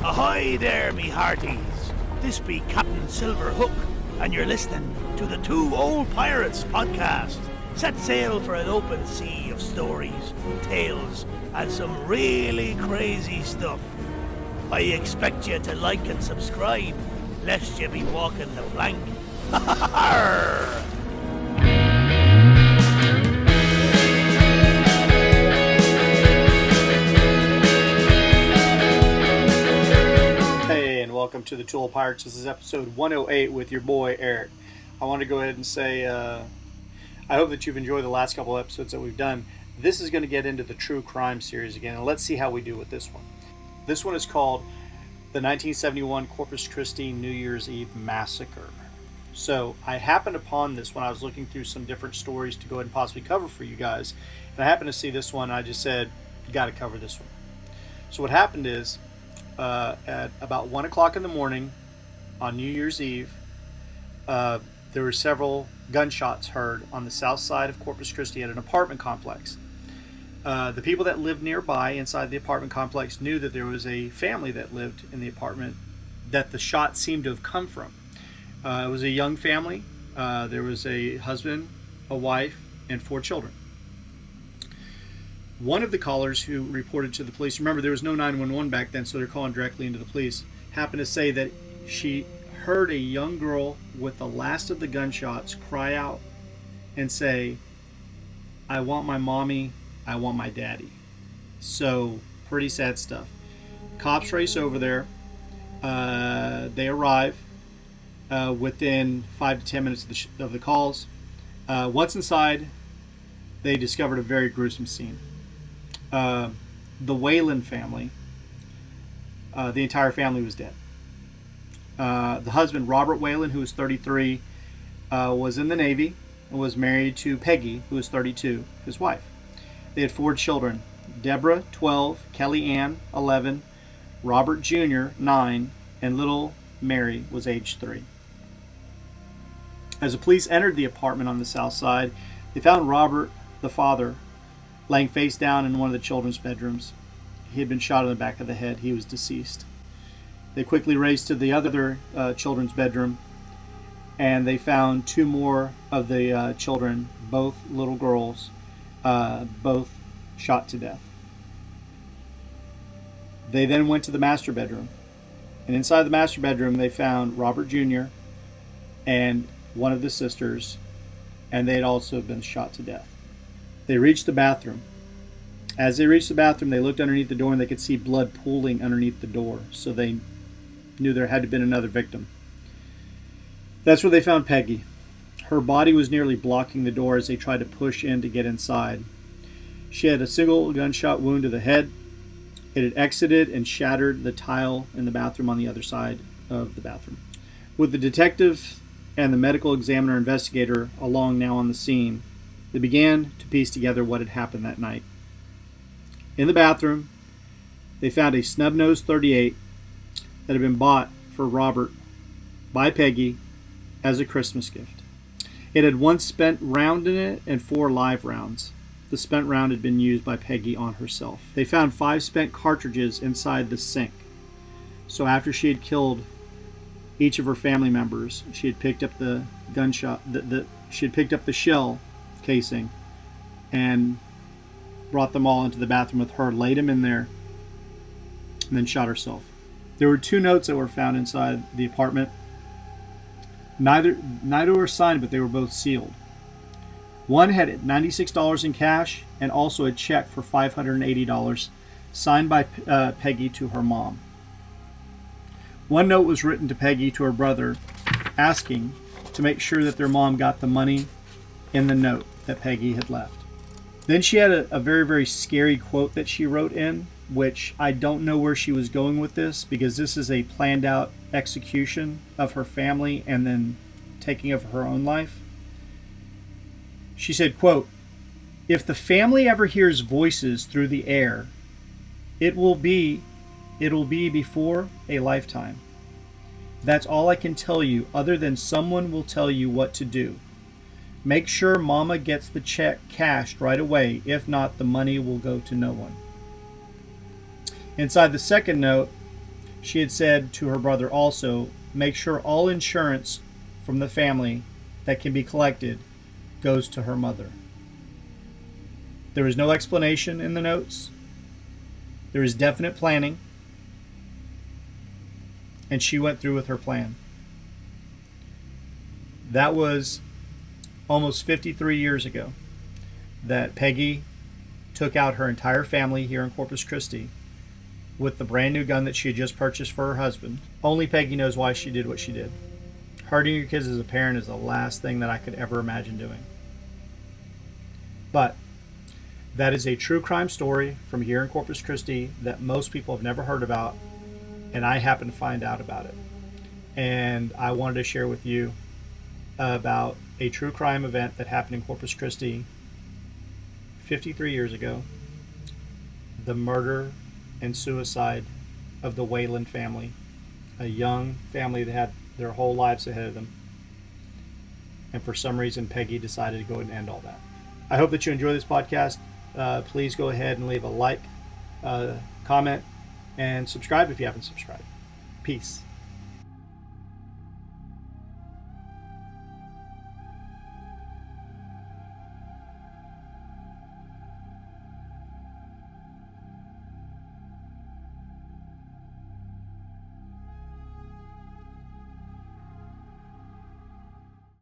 Ahoy there, me hearties. This be Captain Silver Hook, and you're listening to the Two Old Pirates podcast. Set sail for an open sea of stories, tales, and some really crazy stuff. I expect you to like and subscribe, lest you be walking the plank. Hey, and welcome to the Two Old Pirates. This is episode 108 with your boy Eric. I want to go ahead and say I hope that you've enjoyed the last couple episodes that we've done. This is going to get into the true crime series again, and let's see how we do with this one. This one is called the 1971 Corpus Christi New Year's Eve Massacre. So I happened upon this when I was looking through some different stories to go ahead and possibly cover for you guys, and I happened to see this one. I just said, you got to cover this one. So what happened is, at about 1 o'clock in the morning on New Year's Eve, there were several gunshots heard on the south side of Corpus Christi at an apartment complex. The people that lived nearby inside the apartment complex knew that there was a family that lived in the apartment that the shot seemed to have come from. It was a young family. There was a husband, a wife, and 4 children. One of the callers who reported to the police, remember there was no 911 back then, so they're calling directly into the police, happened to say that she heard a young girl with the last of the gunshots cry out and say, "I want my mommy, I want my daddy." So, pretty sad stuff. Cops race over there. They arrive within 5 to 10 minutes of the calls. Once inside, they discovered a very gruesome scene. The Whalen family, the entire family was dead. The husband, Robert Whalen, who was 33, was in the Navy and was married to Peggy, who was 32, his wife. They had 4 children: Deborah, 12, Kelly Ann, 11, Robert Jr., 9, and little Mary was age 3. As the police entered the apartment on the south side, they found Robert, the father, laying face down in one of the children's bedrooms. He had been shot in the back of the head. He was deceased. They quickly raced to the other children's bedroom, and they found 2 more of the children, both little girls, both shot to death. They then went to the master bedroom, and inside the master bedroom they found Robert Jr. and one of the sisters, and they had also been shot to death. They reached the bathroom. As they reached the bathroom, they looked underneath the door and they could see blood pooling underneath the door, so they knew there had to have been another victim. That's where they found Peggy. Her body was nearly blocking the door as they tried to push in to get inside. She had a single gunshot wound to the head. It had exited and shattered the tile in the bathroom on the other side of the bathroom. With the detective and the medical examiner investigator along now on the scene, they began to piece together what had happened that night. In the bathroom, they found a snub-nosed .38 that had been bought for Robert by Peggy as a Christmas gift. It had 1 spent round in it and 4 live rounds. The spent round had been used by Peggy on herself. They found 5 spent cartridges inside the sink. So after she had killed each of her family members, she had picked up the gunshot. She had picked up the shell casing and brought them all into the bathroom with her, laid them in there, and then shot herself. There were 2 notes that were found inside the apartment. Neither were signed, but they were both sealed. One had $96 in cash and also a check for $580 signed by Peggy to her mom. One note was written to Peggy to her brother asking to make sure that their mom got the money in the note that Peggy had left. Then she had a very, very scary quote that she wrote in, which I don't know where she was going with this, because this is a planned out execution of her family and then taking of her own life. She said, quote, "If the family ever hears voices through the air, it will be before a lifetime. That's all I can tell you, other than someone will tell you what to do. Make sure Mama gets the check cashed right away. If not, the money will go to no one." Inside the second note, she had said to her brother also, make sure all insurance from the family that can be collected goes to her mother. There was no explanation in the notes. There was definite planning. And she went through with her plan. That was almost 53 years ago that Peggy took out her entire family here in Corpus Christi with the brand new gun that she had just purchased for her husband. Only Peggy knows why she did what she did. Hurting your kids as a parent is the last thing that I could ever imagine doing. But that is a true crime story from here in Corpus Christi that most people have never heard about, and I happened to find out about it. And I wanted to share with you about a true crime event that happened in Corpus Christi 53 years ago. The murder and suicide of the Wayland family, a young family that had their whole lives ahead of them. And for some reason, Peggy decided to go ahead and end all that. I hope that you enjoy this podcast. Please go ahead and leave a like, comment, and subscribe if you haven't subscribed. Peace.